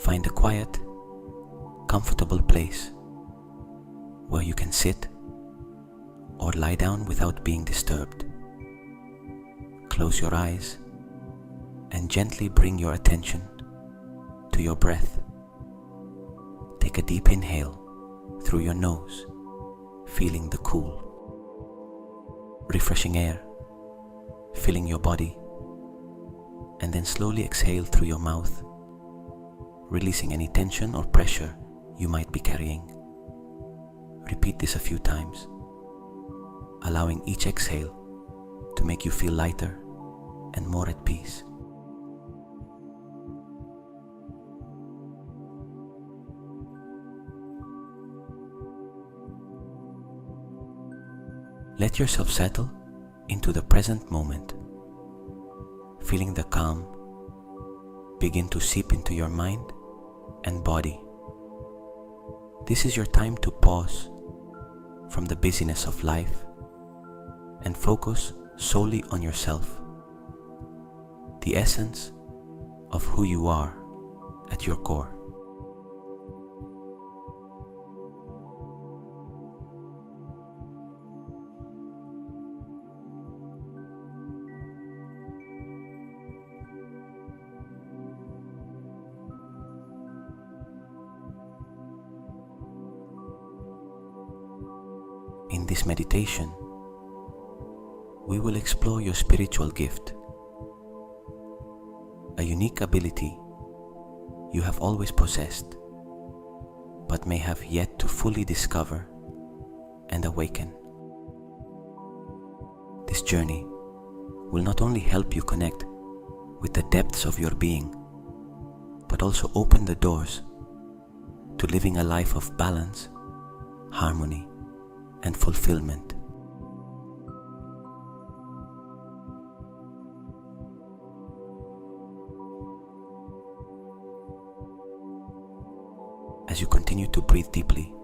Find a quiet, comfortable place where you can sit or lie down without being disturbed. Close your eyes and gently bring your attention to your breath. Take a deep inhale through your nose, feeling the cool, refreshing air filling your body, and then slowly exhale through your mouth, releasing any tension or pressure you might be carrying. Repeat this a few times, allowing each exhale to make you feel lighter and more at peace. Let yourself settle into the present moment, feeling the calm begin to seep into your mind and body. This is your time to pause from the busyness of life and focus solely on yourself, the essence of who you are at your core. In this meditation, we will explore your spiritual gift, a unique ability you have always possessed, but may have yet to fully discover and awaken. This journey will not only help you connect with the depths of your being, but also open the doors to living a life of balance, harmony, and fulfillment. As you continue to breathe deeply,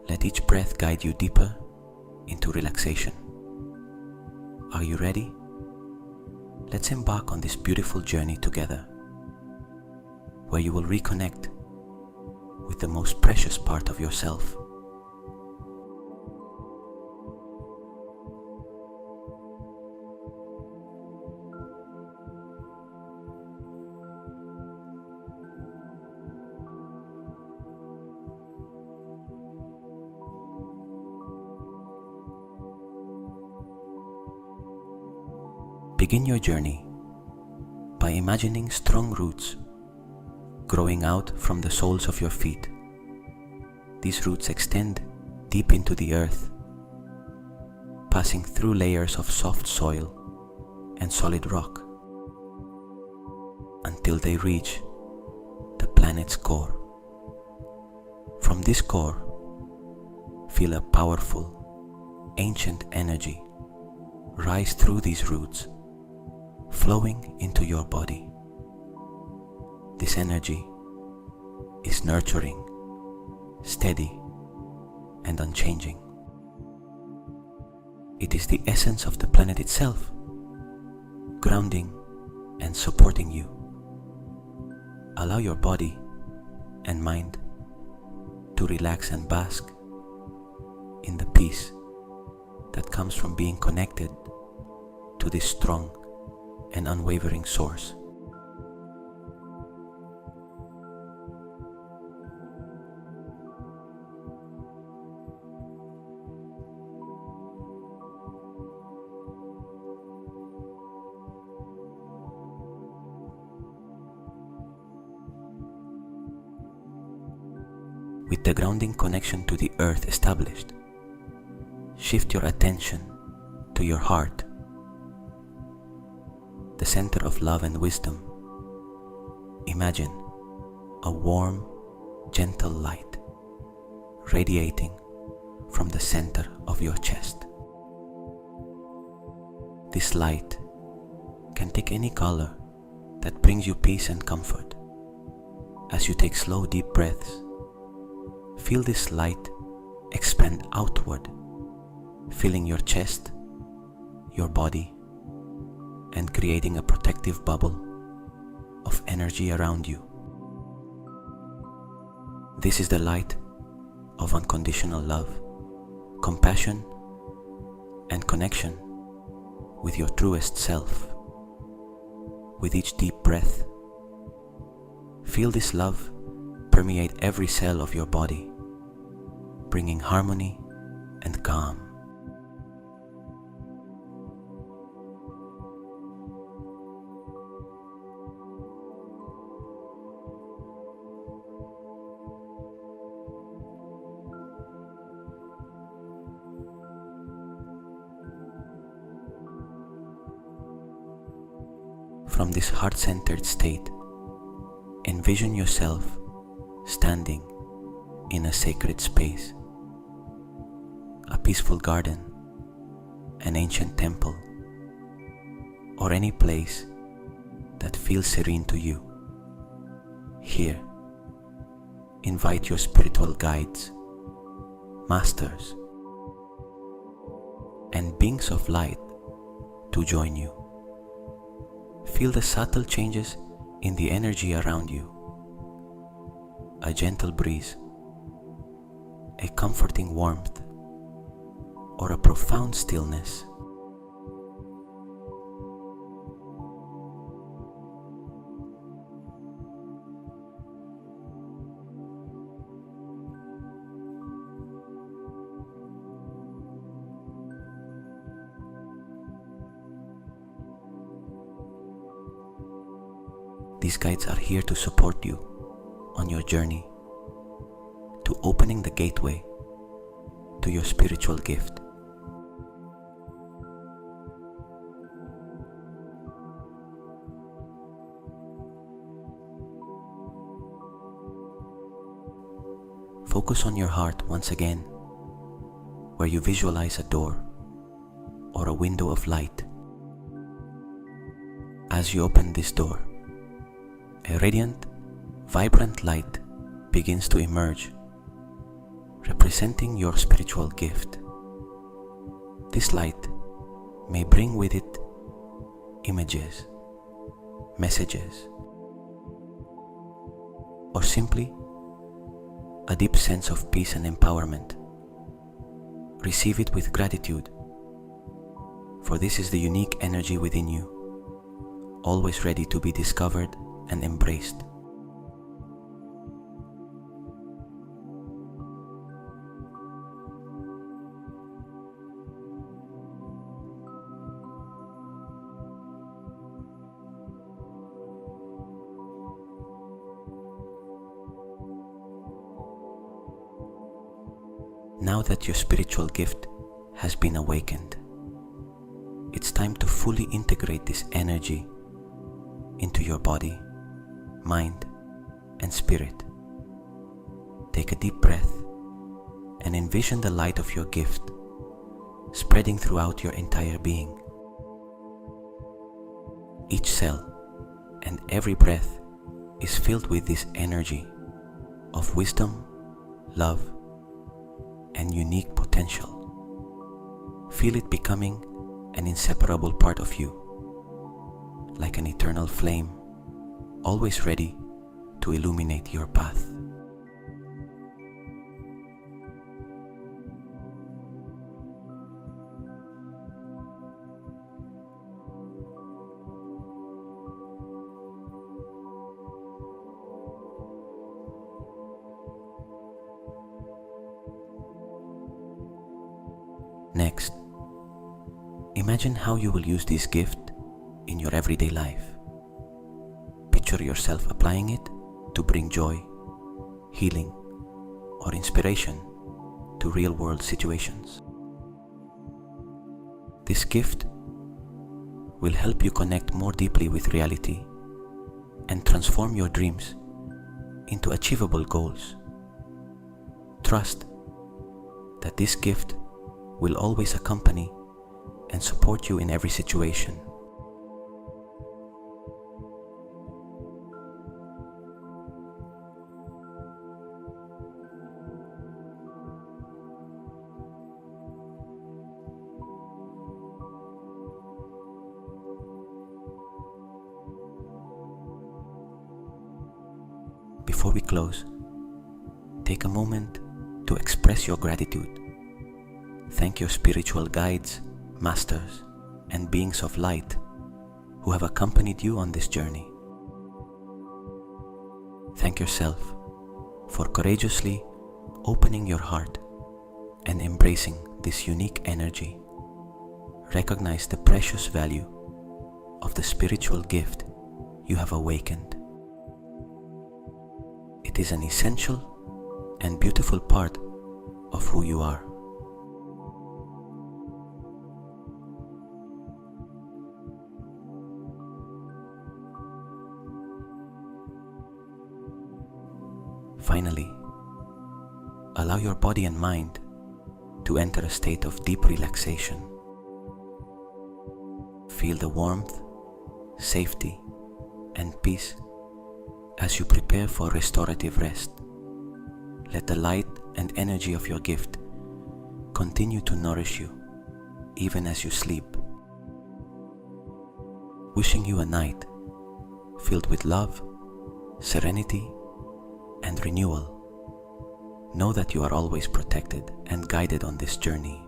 let each breath guide you deeper into relaxation. Are you ready? Let's embark on this beautiful journey together, where you will reconnect with the most precious part of yourself. Begin your journey by imagining strong roots growing out from the soles of your feet. These roots extend deep into the earth, passing through layers of soft soil and solid rock until they reach the planet's core. From this core, feel a powerful, ancient energy rise through these roots, flowing into your body. This energy is nurturing, steady, and unchanging. It is the essence of the planet itself, grounding and supporting you. Allow your body and mind to relax and bask in the peace that comes from being connected to this strong and unwavering source. With the grounding connection to the earth established, shift your attention to your heart, the center of love and wisdom. Imagine a warm, gentle light radiating from the center of your chest. This light can take any color that brings you peace and comfort. As you take slow, deep breaths, feel this light expand outward, filling your chest, your body, and creating a protective bubble of energy around you. This is the light of unconditional love, compassion, and connection with your truest self. With each deep breath, feel this love permeate every cell of your body, bringing harmony and calm. From this heart-centered state, envision yourself standing in a sacred space, a peaceful garden, an ancient temple, or any place that feels serene to you. Here, invite your spiritual guides, masters, and beings of light to join you. Feel the subtle changes in the energy around you. A gentle breeze, a comforting warmth, or a profound stillness. These guides are here to support you on your journey to opening the gateway to your spiritual gift. Focus on your heart once again, where you visualize a door or a window of light. As you open this door, a radiant, vibrant light begins to emerge, representing your spiritual gift. This light may bring with it images, messages, or simply a deep sense of peace and empowerment. Receive it with gratitude, for this is the unique energy within you, always ready to be discovered and embraced. Now that your spiritual gift has been awakened, it's time to fully integrate this energy into your body, mind, and spirit. Take a deep breath and envision the light of your gift spreading throughout your entire being. Each cell and every breath is filled with this energy of wisdom, love, and unique potential. Feel it becoming an inseparable part of you, like an eternal flame, always ready to illuminate your path. Next, imagine how you will use this gift in your everyday life. Picture yourself applying it to bring joy, healing, or inspiration to real-world situations. This gift will help you connect more deeply with reality and transform your dreams into achievable goals. Trust that this gift will always accompany and support you in every situation. Before we close, Take a moment to express your gratitude. Thank your spiritual guides, masters, and beings of light who have accompanied you on this journey. Thank yourself for courageously opening your heart and embracing this unique energy. Recognize the precious value of the spiritual gift you have awakened. It is an essential and beautiful part of who you are. Finally, allow your body and mind to enter a state of deep relaxation. Feel the warmth, safety, and peace as you prepare for restorative rest. Let the light and energy of your gift continue to nourish you even as you sleep. Wishing you a night filled with love, serenity, and renewal. Know that you are always protected and guided on this journey.